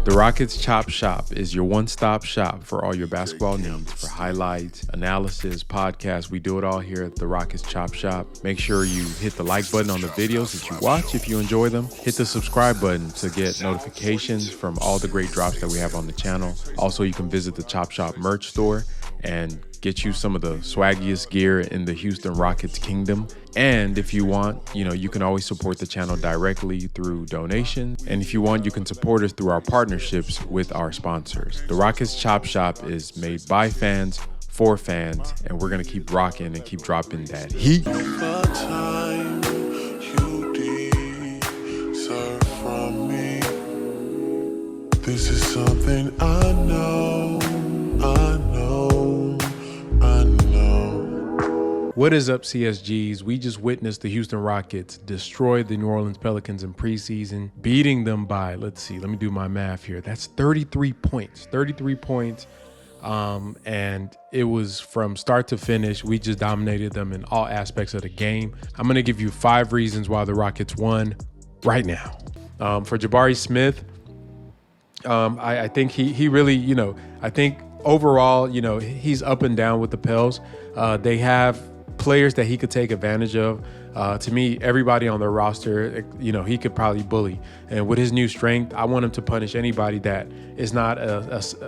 The Rockets Chop Shop is your one-stop shop for all your basketball needs, for highlights, analysis, podcasts. We do it all here at the Rockets Chop Shop. Make sure you hit the like button on the videos that you watch if you enjoy them. Hit the subscribe button to get notifications from all the great drops that we have on the channel. Also, you can visit the Chop Shop merch store and get you some of the swaggiest gear in the Houston Rockets kingdom. And if you want, you can always support the channel directly through donations. And if you want, you can support us through our partnerships with our sponsors. The Rockets Chop Shop is made by fans, for fans, and we're gonna keep rocking and keep dropping that heat. This is something I know. What is up, CSGs? We just witnessed the Houston Rockets destroy the New Orleans Pelicans in preseason, beating them by, let me do my math here. That's 33 points. And it was from start to finish. We just dominated them in all aspects of the game. I'm going to give you 5 reasons why the Rockets won right now. For Jabari Smith, I think he really, I think overall, he's up and down with the Pels. They have players that he could take advantage of. To me, everybody on their roster, he could probably bully. And with his new strength, I want him to punish anybody that is not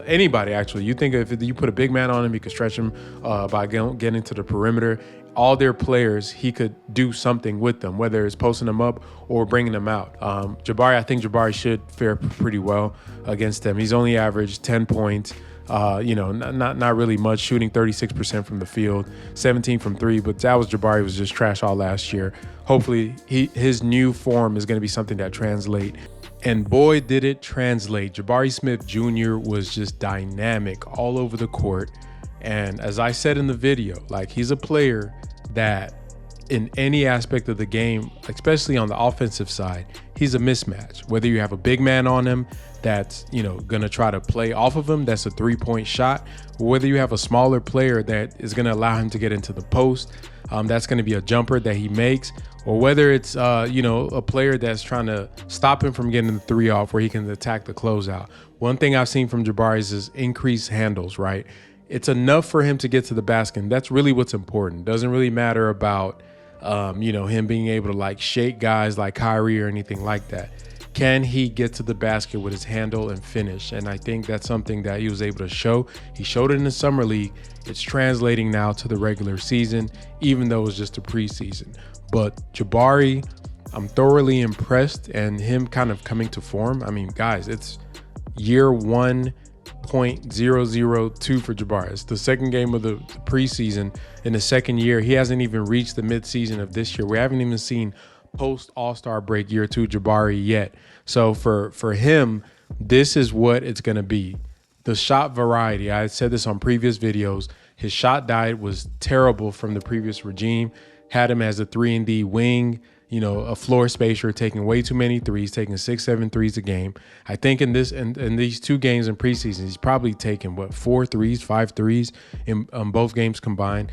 anybody, actually. You think if you put a big man on him, you could stretch him by getting to the perimeter. All their players, he could do something with them, whether it's posting them up or bringing them out. I think Jabari should fare pretty well against them. He's only averaged 10 points. Not really much, shooting 36% from the field, 17 from 3, but Jabari was just trash all last year. Hopefully his new form is going to be something that translate. And boy, did it translate. Jabari Smith Jr. was just dynamic all over the court. And as I said in the video, he's a player that in any aspect of the game, especially on the offensive side, he's a mismatch. Whether you have a big man on him that's, going to try to play off of him, that's a 3-point shot, or whether you have a smaller player that is going to allow him to get into the post, that's going to be a jumper that he makes, or whether it's, a player that's trying to stop him from getting the 3 off where he can attack the closeout. One thing I've seen from Jabari is increased handles, right? It's enough for him to get to the basket. And that's really what's important. Doesn't really matter about him being able to shake guys like Kyrie or anything like that. Can he get to the basket with his handle and finish? And I think that's something that he was able to show. He showed it in the summer league. It's translating now to the regular season, even though it was just a preseason. But Jabari, I'm thoroughly impressed, and him kind of coming to form. I mean, guys, it's year 1.002 for Jabari. It's the second game of the preseason in the second year. He hasn't even reached the midseason of this year. We haven't even seen post All-Star break year 2 Jabari yet. So for him, this is what it's going to be. The shot variety. I said this on previous videos. His shot diet was terrible from the previous regime. Had him as a 3-and-D wing, a floor spacer, taking way too many threes, taking 6-7 threes a game. I think in these 2 games in preseason, he's probably taken 4 threes, 5 threes in both games combined.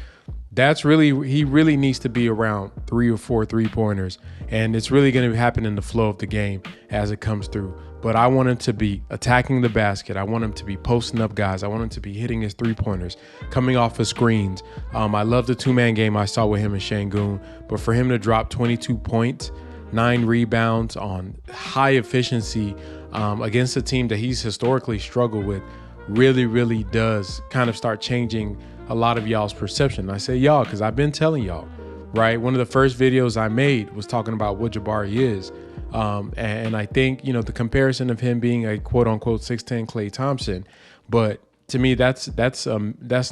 He really needs to be around 3 or 4 3-pointers, and it's really going to happen in the flow of the game as it comes through. But I want him to be attacking the basket. I want him to be posting up guys. I want him to be hitting his 3-pointers, coming off of screens. I love the 2-man game I saw with him and Sengun, but for him to drop 22 points, 9 rebounds on high efficiency against a team that he's historically struggled with really does kind of start changing a lot of y'all's perception. I say y'all because I've been telling y'all, right? One of the first videos I made was talking about what Jabari is. And I think, the comparison of him being a quote unquote 6'10" Klay Thompson, but to me, that's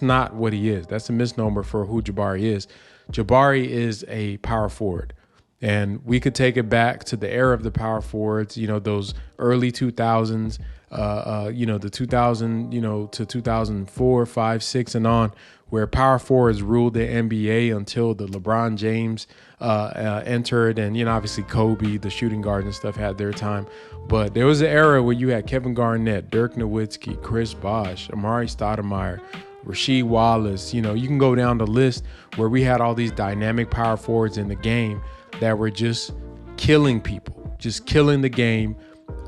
not what he is. That's a misnomer for who Jabari is. Jabari is a power forward. And we could take it back to the era of the power forwards, those early 2000s, the 2000, to 2004, 5, 6 and on, where power forwards ruled the NBA until the LeBron James entered. And, obviously Kobe, the shooting guards and stuff had their time. But there was an era where you had Kevin Garnett, Dirk Nowitzki, Chris Bosh, Amari Stoudemire, Rasheed Wallace. You can go down the list where we had all these dynamic power forwards in the game that were just killing people, just killing the game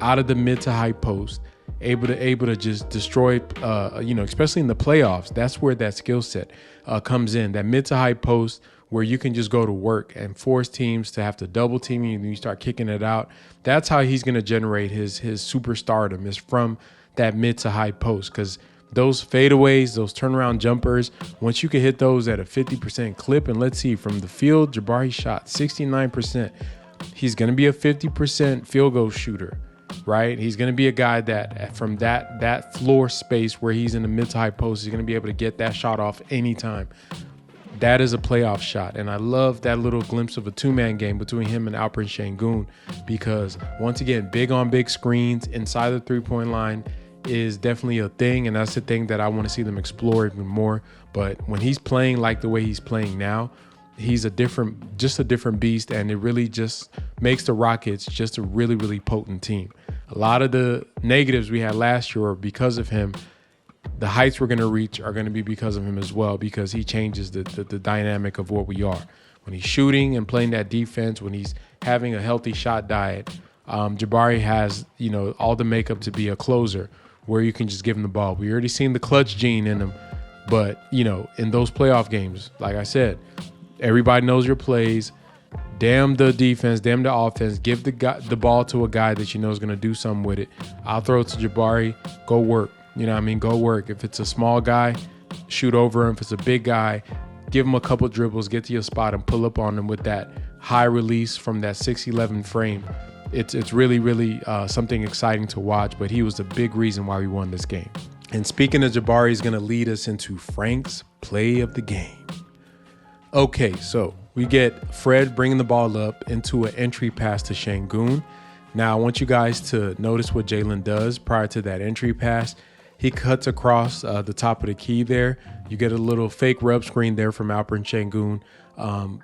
out of the mid to high post. able to just destroy, especially in the playoffs. That's where that skill set comes in, that mid to high post where you can just go to work and force teams to have to double team you and you start kicking it out. That's how he's going to generate his superstardom, is from that mid to high post, because those fadeaways, those turnaround jumpers, once you can hit those at a 50% clip, and let's see, from the field, Jabari shot 69%. He's going to be a 50% field goal shooter, right? He's going to be a guy that from that floor space where he's in the mid to high post, he's going to be able to get that shot off anytime. That is a playoff shot. And I love that little glimpse of a two-man game between him and Alperen Sengun, because once again, big on big screens inside the three-point line is definitely a thing, and that's the thing that I want to see them explore even more. But when he's playing like the way he's playing now, he's a different beast, and it really just makes the Rockets just a really, really potent team. A lot of the negatives we had last year are because of him. The heights we're going to reach are going to be because of him as well, because he changes the dynamic of what we are. When he's shooting and playing that defense, when he's having a healthy shot diet, Jabari has, all the makeup to be a closer where you can just give him the ball. We already seen the clutch gene in him, but, in those playoff games, like I said, everybody knows your plays. Damn the defense, damn the offense. Give the ball to a guy that you know is going to do something with it. I'll throw it to Jabari. Go work. Go work. If it's a small guy, shoot over him. If it's a big guy, give him a couple dribbles, get to your spot, and pull up on him with that high release from that 6'11" frame. It's really, really something exciting to watch, but he was the big reason why we won this game. And speaking of Jabari, is going to lead us into Frank's play of the game. Okay, so we get Fred bringing the ball up into an entry pass to Sengun. Now, I want you guys to notice what Jalen does prior to that entry pass. He cuts across the top of the key there. You get a little fake rub screen there from Alperen Sengun.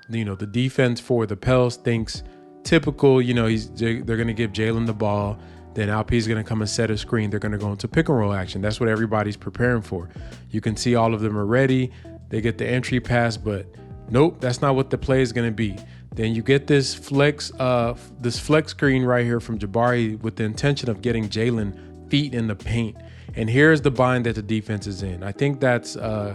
The defense for the Pels thinks typical, they're going to give Jalen the ball. Then Alp's going to come and set a screen. They're going to go into pick and roll action. That's what everybody's preparing for. You can see all of them are ready. They get the entry pass, but nope, that's not what the play is going to be. Then you get this flex screen right here from Jabari with the intention of getting Jalen feet in the paint. And here's the bind that the defense is in. I think that's Kyra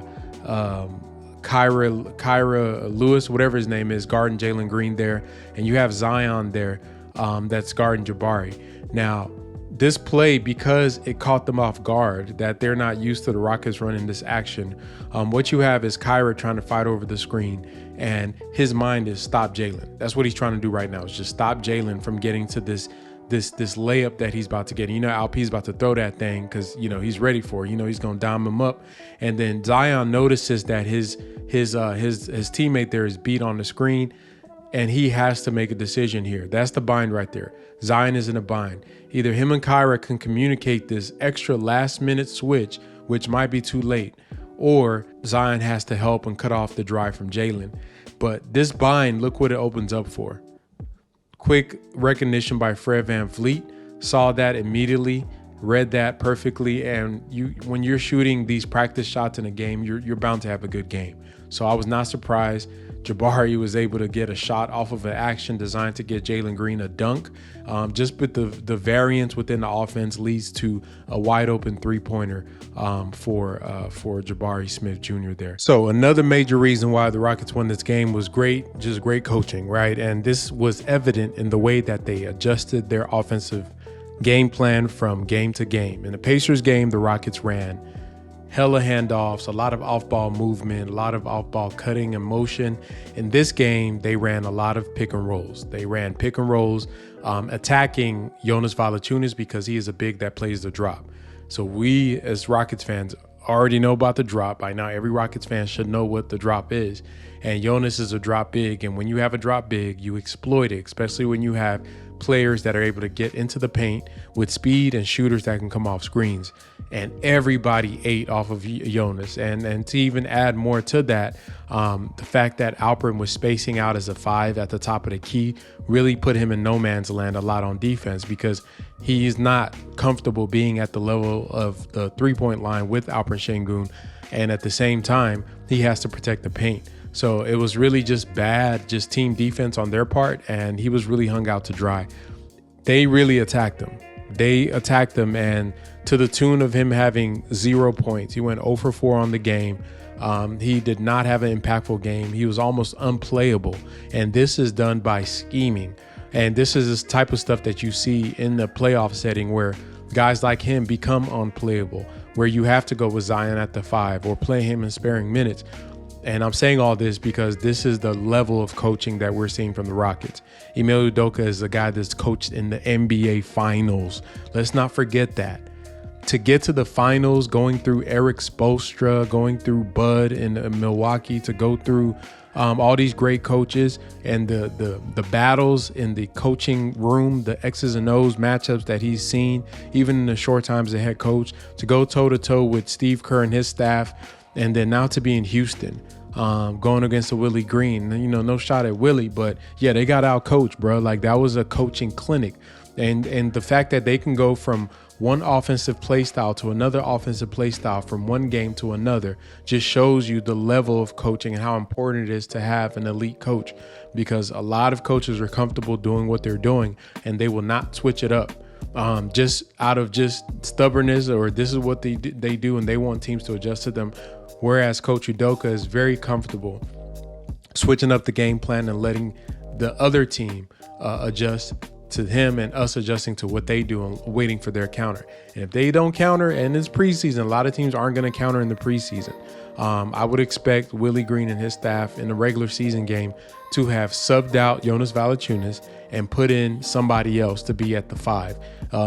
Lewis, whatever his name is, guarding Jalen Green there. And you have Zion there that's guarding Jabari. Now, this play, because it caught them off guard, that they're not used to the Rockets running this action, what you have is Kyra trying to fight over the screen, and his mind is stop Jalen. That's what he's trying to do right now, is just stop Jalen from getting to this layup that he's about to get. Alp's about to throw that thing because, he's ready for it. He's going to dime him up. And then Zion notices that his teammate there is beat on the screen, and he has to make a decision here. That's the bind right there. Zion is in a bind. Either him and Kyra can communicate this extra last-minute switch, which might be too late, or Zion has to help and cut off the drive from Jalen. But this bind, look what it opens up for. Quick recognition by Fred VanVleet, saw that immediately, read that perfectly, and when you're shooting these practice shots in a game, you're bound to have a good game. So I was not surprised. Jabari was able to get a shot off of an action designed to get Jalen Green a dunk. Just with the variance within the offense leads to a wide open three-pointer for Jabari Smith Jr. there. So another major reason why the Rockets won this game was great coaching, right? And this was evident in the way that they adjusted their offensive game plan from game to game. In the Pacers game, the Rockets ran hella handoffs, a lot of off-ball movement, a lot of off-ball cutting and motion. In this game, they ran a lot of pick and rolls. They ran pick and rolls, attacking Jonas Valanciunas because he is a big that plays the drop. So we, as Rockets fans, already know about the drop. By now, every Rockets fan should know what the drop is. And Jonas is a drop big. And when you have a drop big, you exploit it, especially when you have players that are able to get into the paint with speed and shooters that can come off screens. And everybody ate off of Jonas. And to even add more to that, the fact that Alperen was spacing out as a 5 at the top of the key really put him in no man's land a lot on defense, because he is not comfortable being at the level of the three-point line with Alperen Sengun. And at the same time, he has to protect the paint. So it was really just team defense on their part, and he was really hung out to dry. They really attacked him. They attacked him, and to the tune of him having 0 points. He went 0 for 4 on the game. He did not have an impactful game. He was almost unplayable. And this is done by scheming. And this is this type of stuff that you see in the playoff setting where guys like him become unplayable, where you have to go with Zion at the 5 or play him in sparing minutes. And I'm saying all this because this is the level of coaching that we're seeing from the Rockets. Ime Udoka is a guy that's coached in the NBA Finals. Let's not forget that. To get to the finals, going through Eric Spoelstra, going through Bud in Milwaukee, to go through all these great coaches and the battles in the coaching room, the X's and O's matchups that he's seen, even in the short time as a head coach, to go toe-to-toe with Steve Kerr and his staff, and then now to be in Houston, going against the Willie Green. You know, no shot at Willie, but yeah, they got out-coached, bro. Like, that was a coaching clinic. And the fact that they can go from one offensive play style to another offensive play style, from one game to another, just shows you the level of coaching and how important it is to have an elite coach, because a lot of coaches are comfortable doing what they're doing and they will not switch it up just out of just stubbornness, or this is what they do and they want teams to adjust to them. Whereas Coach Udoka is very comfortable switching up the game plan and letting the other team adjust to him and us adjusting to what they do and waiting for their counter. And if they don't counter, and it's preseason, a lot of teams aren't going to counter in the preseason. I would expect Willie Green and his staff in the regular season game to have subbed out Jonas Valanciunas and put in somebody else to be at the 5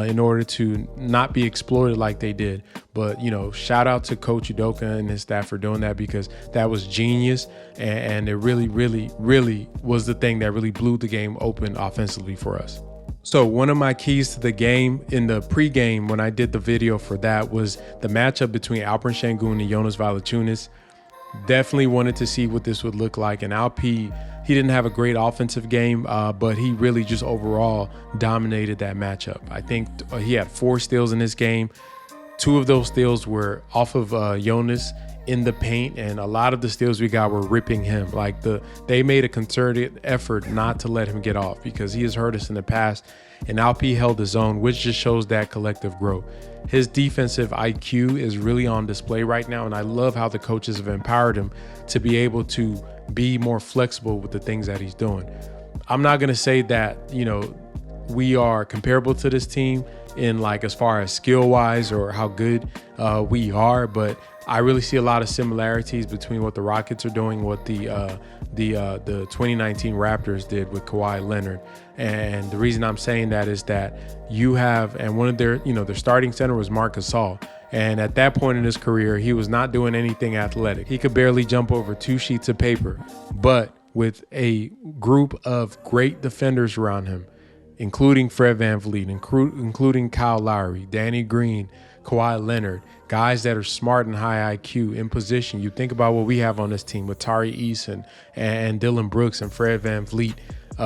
in order to not be exploited like they did. But, you know, shout out to Coach Udoka and his staff for doing that, because that was genius. And it really, really, really was the thing that really blew the game open offensively for us. So one of my keys to the game in the pregame, when I did the video for that, was the matchup between Alperen Sengun and Jonas Valanciunas. Definitely wanted to see what this would look like. And Alp, he didn't have a great offensive game, but he really just overall dominated that matchup. I think he had 4 steals in this game. 2 of those steals were off of Jonas in the paint, and a lot of the steals we got were ripping him. Like, they made a concerted effort not to let him get off, because he has hurt us in the past, and Alp held his own, which just shows that collective growth. His defensive IQ is really on display right now, and I love how the coaches have empowered him to be able to be more flexible with the things that he's doing. I'm not going to say that, you know, we are comparable to this team in, like, as far as skill wise or how good we are, but I really see a lot of similarities between what the Rockets are doing, what the 2019 Raptors did with Kawhi Leonard. And the reason I'm saying that is that you have, and one of their starting center was Marc Gasol. And at that point in his career, he was not doing anything athletic. He could barely jump over 2 sheets of paper. But with a group of great defenders around him, including Fred VanVleet, including Kyle Lowry, Danny Green, Kawhi Leonard, guys that are smart and high IQ in position. You think about what we have on this team with Tari Eason and Dylan Brooks and Fred VanVleet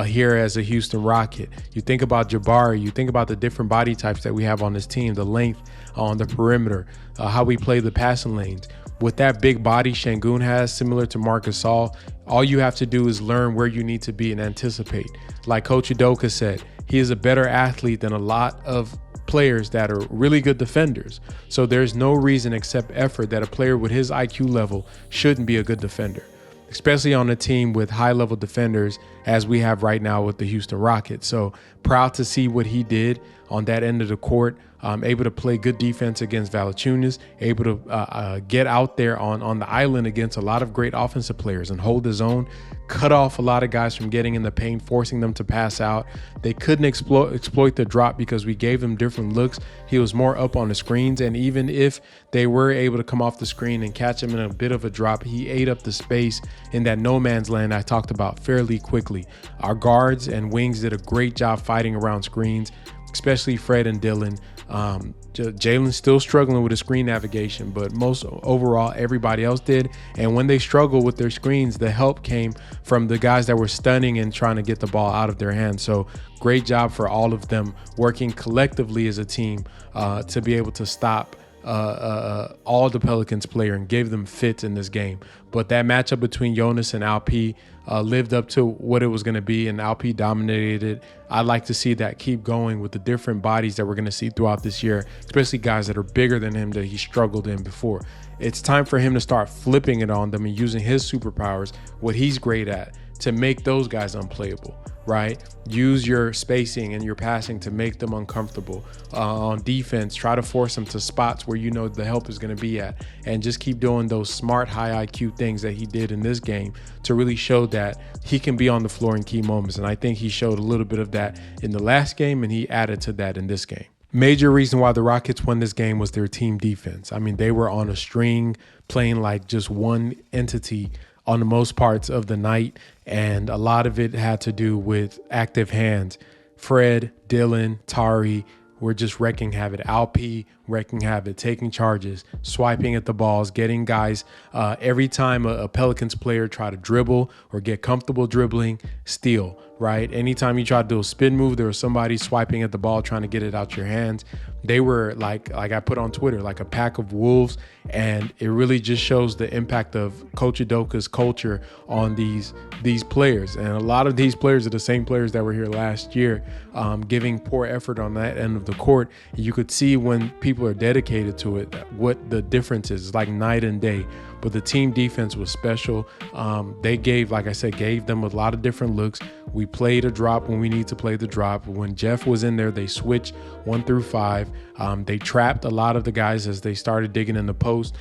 here as a Houston Rocket. You think about Jabari. You think about the different body types that we have on this team, the length on the perimeter, how we play the passing lanes. With that big body Sengun has, similar to Marc Gasol, all you have to do is learn where you need to be and anticipate. Like Coach Udoka said, he is a better athlete than a lot of players that are really good defenders. So there's no reason except effort that a player with his IQ level shouldn't be a good defender, especially on a team with high-level defenders as we have right now with the Houston Rockets. So proud to see what he did on that end of the court, able to play good defense against Valanciunas, able to get out there on the island against a lot of great offensive players and hold his own, cut off a lot of guys from getting in the paint, forcing them to pass out. They couldn't exploit the drop because we gave them different looks. He was more up on the screens, and even if they were able to come off the screen and catch him in a bit of a drop, he ate up the space in that no man's land I talked about fairly quickly. Our guards and wings did a great job fighting around screens, especially Fred and Dylan. Jalen's still struggling with his screen navigation, but most overall everybody else did. And when they struggled with their screens, the help came from the guys that were stunning and trying to get the ball out of their hands. So great job for all of them working collectively as a team to be able to stop all the Pelicans player and gave them fits in this game. But that matchup between Jonas and Alp lived up to what it was going to be, and Alp dominated it. I'd like to see that keep going with the different bodies that we're going to see throughout this year, especially guys that are bigger than him that he struggled in before. It's time for him to start flipping it on them and using his superpowers, what he's great at, to make those guys unplayable, right? Use your spacing and your passing to make them uncomfortable. On defense, try to force them to spots where you know the help is going to be at, and just keep doing those smart, high IQ things that he did in this game to really show that he can be on the floor in key moments. And I think he showed a little bit of that in the last game, and he added to that in this game. Major reason why the Rockets won this game was their team defense. I mean, they were on a string, playing like just one entity on the most parts of the night, and a lot of it had to do with active hands. Fred, Dylan, Tari were just wrecking havoc. Alp wrecking havoc, taking charges, swiping at the balls, getting guys. Every time a Pelicans player try to dribble or get comfortable dribbling, steal, right? Anytime you try to do a spin move, there was somebody swiping at the ball, trying to get it out your hands. They were like I put on Twitter, like a pack of wolves, and it really just shows the impact of Coach Udoka's culture on these players. And a lot of these players are the same players that were here last year, giving poor effort on that end of the court. You could see when people are dedicated to it, what the difference is. It's like night and day. But the team defense was special. They gave them a lot of different looks. We played a drop when we need to play the drop. When Jeff was in there, they switched 1 through 5. They trapped a lot of the guys as they started digging in the post.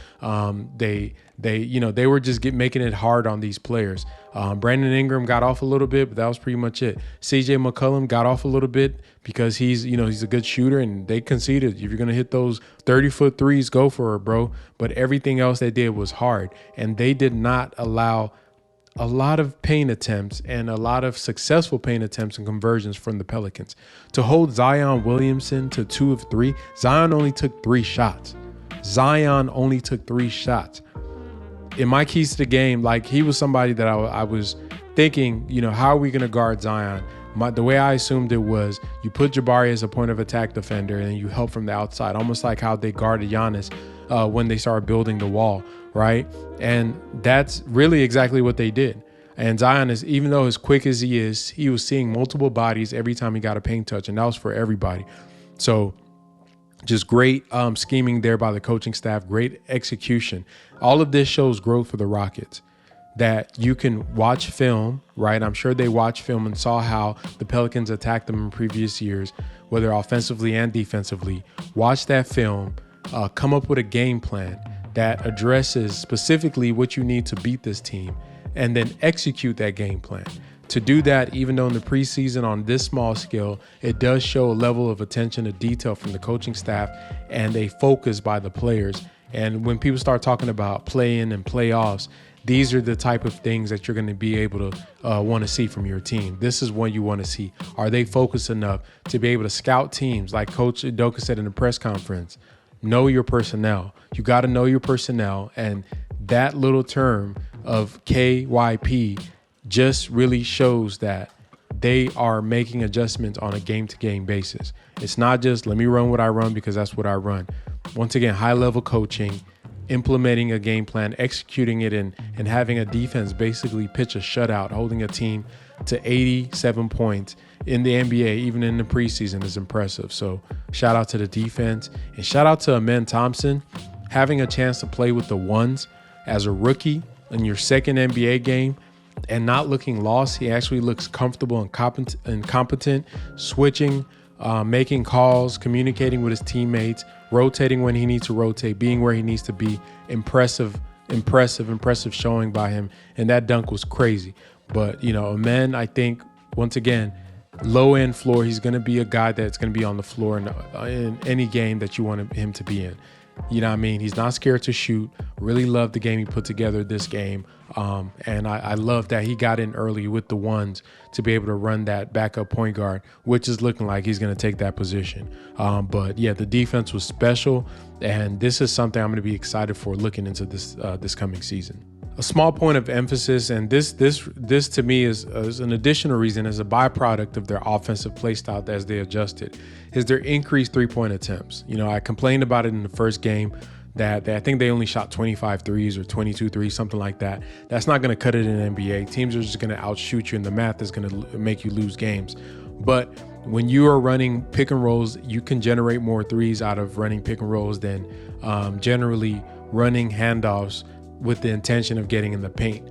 They were just making it hard on these players. Brandon Ingram got off a little bit, but that was pretty much it. CJ McCollum got off a little bit because he's a good shooter, and they conceded. If you're going to hit those 30-foot threes, go for it, bro. But everything else they did was hard, and they did not allow a lot of paint attempts and a lot of successful paint attempts and conversions from the Pelicans. To hold Zion Williamson to 2 of 3, Zion only took 3 shots. In my keys to the game, like, he was somebody that I was thinking, how are we going to guard Zion? The way I assumed it was you put Jabari as a point of attack defender and you help from the outside, almost like how they guarded Giannis when they started building the wall, right? And that's really exactly what they did. And Zion is, even though as quick as he is, he was seeing multiple bodies every time he got a paint touch, and that was for everybody. So just great scheming there by the coaching staff, great execution. All of this shows growth for the Rockets, that you can watch film, right? I'm sure they watched film and saw how the Pelicans attacked them in previous years, whether offensively and defensively. Watch that film, come up with a game plan that addresses specifically what you need to beat this team, and then execute that game plan. To do that, even though in the preseason on this small scale, it does show a level of attention to detail from the coaching staff and a focus by the players. And when people start talking about play-in and playoffs, these are the type of things that you're going to be able to want to see from your team. This is what you want to see. Are they focused enough to be able to scout teams? Like Coach Udoka said in the press conference, know your personnel. You got to know your personnel. And that little term of KYP just really shows that they are making adjustments on a game-to-game basis. It's not just let me run what I run because that's what I run. Once again, high-level coaching, implementing a game plan, executing it, and having a defense basically pitch a shutout, holding a team to 87 points in the NBA, even in the preseason, is impressive. So shout out to the defense, and shout out to Amen Thompson, having a chance to play with the ones as a rookie in your second NBA game and not looking lost. He actually looks comfortable and competent, switching, making calls, communicating with his teammates, rotating when he needs to rotate, being where he needs to be. Impressive showing by him. And that dunk was crazy. But, Amen, I think, once again, low end floor, he's going to be a guy that's going to be on the floor in any game that you want him to be in. You know what I mean? He's not scared to shoot. Really love the game he put together this game. And I love that he got in early with the ones to be able to run that backup point guard, which is looking like he's going to take that position. But yeah, the defense was special. And this is something I'm going to be excited for looking into this coming season. A small point of emphasis, and this to me is an additional reason, as a byproduct of their offensive play style as they adjusted, is their increased 3-point attempts. I complained about it in the first game. that I think they only shot 25 threes or 22 threes, something like that. That's not going to cut it in the NBA. Teams are just going to outshoot you, and the math is going to make you lose games. But when you are running pick and rolls, you can generate more threes out of running pick and rolls than generally running handoffs with the intention of getting in the paint.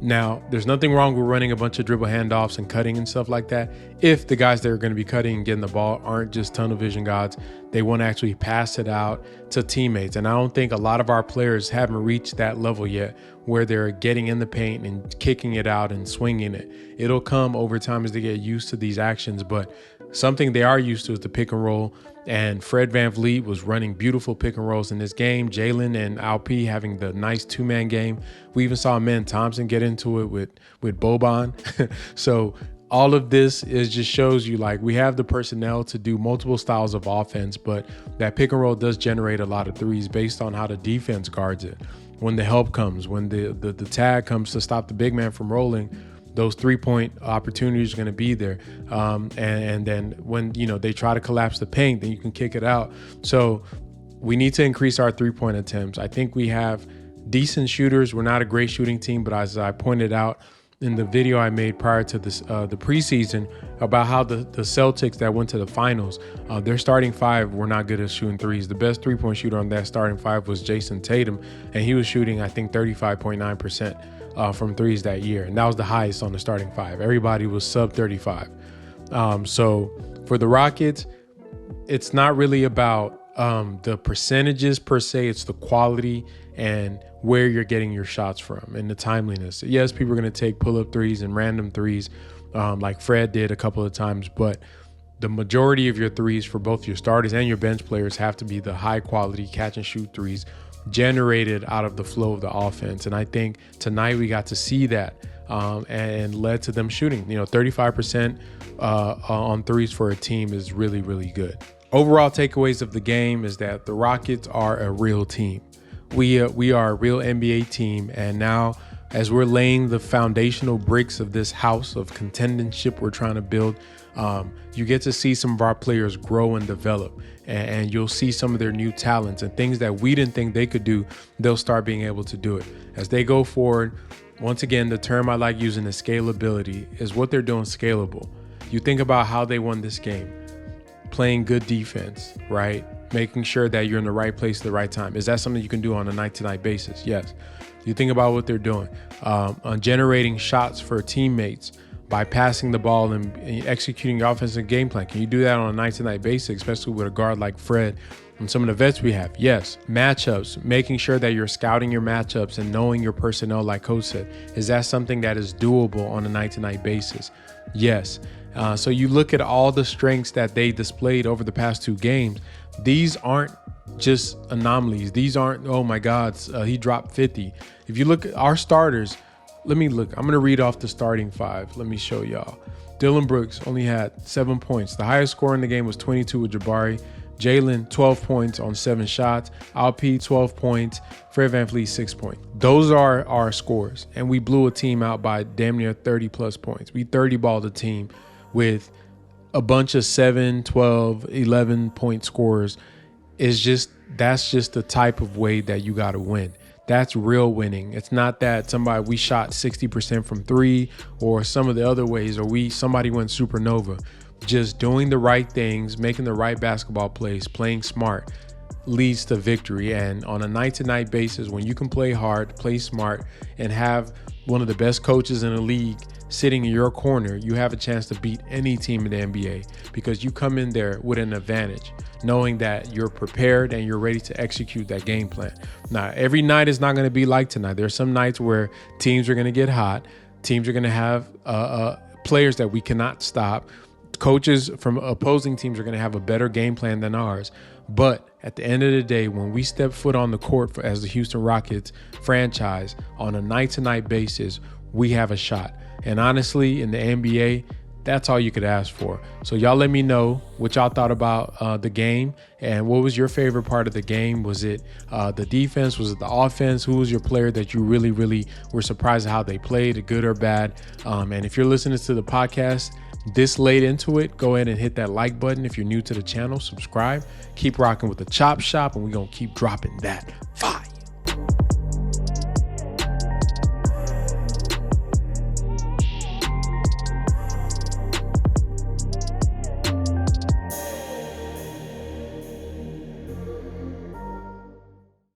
Now, there's nothing wrong with running a bunch of dribble handoffs and cutting and stuff like that if the guys that are going to be cutting and getting the ball aren't just tunnel vision gods. They want to actually pass it out to teammates. And I don't think a lot of our players haven't reached that level yet where they're getting in the paint and kicking it out and swinging it. It'll come over time as they get used to these actions, but something they are used to is the pick and roll. And Fred VanVleet was running beautiful pick and rolls in this game. Jalen and Alp having the nice two-man game. We even saw Amen Thompson get into it with Boban. So all of this just shows you, like, we have the personnel to do multiple styles of offense, but that pick and roll does generate a lot of threes based on how the defense guards it. When the help comes, when the tag comes to stop the big man from rolling, those 3-point opportunities are going to be there. And then when, they try to collapse the paint, then you can kick it out. So we need to increase our 3-point attempts. I think we have decent shooters. We're not a great shooting team, but as I pointed out in the video I made prior to this, the preseason, about how the Celtics that went to the finals, their starting five were not good at shooting threes. The best 3-point shooter on that starting five was Jason Tatum, and he was shooting, I think, 35.9% from threes that year. And that was the highest on the starting five. Everybody was sub 35. So for the Rockets, it's not really about the percentages per se. It's the quality and where you're getting your shots from and the timeliness. Yes, people are going to take pull-up threes and random threes like Fred did a couple of times, but the majority of your threes for both your starters and your bench players have to be the high-quality catch-and-shoot threes generated out of the flow of the offense. And I think tonight we got to see that and led to them shooting. 35% on threes for a team is really, really good. Overall takeaways of the game is that the Rockets are a real team. We are a real NBA team, and now as we're laying the foundational bricks of this house of contendership we're trying to build, you get to see some of our players grow and develop, and you'll see some of their new talents and things that we didn't think they could do. They'll start being able to do it as they go forward. Once again, the term I like using is scalability. Is what they're doing scalable? You think about how they won this game, playing good defense, right? Making sure that you're in the right place at the right time. Is that something you can do on a night-to-night basis? Yes. You think about what they're doing, on generating shots for teammates by passing the ball and executing your offensive game plan. Can you do that on a night-to-night basis, especially with a guard like Fred and some of the vets we have? Yes. Matchups, making sure that you're scouting your matchups and knowing your personnel, like Coach said. Is that something that is doable on a night-to-night basis? Yes. So you look at all the strengths that they displayed over the past two games. These aren't just anomalies. These aren't, oh my God, he dropped 50. If you look at our starters, I'm going to read off the starting five. Let me show y'all. Dylan Brooks only had 7 points. The highest score in the game was 22 with Jabari. Jalen, 12 points on 7 shots. Alp, 12 points. Fred VanVleet, 6 points. Those are our scores. And we blew a team out by damn near 30 plus points. We 30-balled a team with a bunch of 7, 12, 11 point scores. That's just the type of way that you got to win. That's real winning. It's not that we shot 60% from 3 or some of the other ways, or somebody went supernova. Just doing the right things, making the right basketball plays, playing smart leads to victory. And on a night-to-night basis, when you can play hard, play smart, and have one of the best coaches in the league sitting in your corner, you have a chance to beat any team in the NBA because you come in there with an advantage, knowing that you're prepared and you're ready to execute that game plan. Now, every night is not going to be like tonight. There's some nights where teams are going to get hot. Teams are going to have players that we cannot stop. Coaches from opposing teams are going to have a better game plan than ours. But at the end of the day, when we step foot on the court as the Houston Rockets franchise on a night-to-night basis, we have a shot. And honestly, in the NBA, that's all you could ask for. So y'all let me know what y'all thought about the game and what was your favorite part of the game. Was it the defense? Was it the offense? Who was your player that you really, really were surprised at how they played, good or bad? And if you're listening to the podcast, this late into it, go ahead and hit that like button. If you're new to the channel, subscribe. Keep rocking with the Chop Shop, and we're going to keep dropping that fire.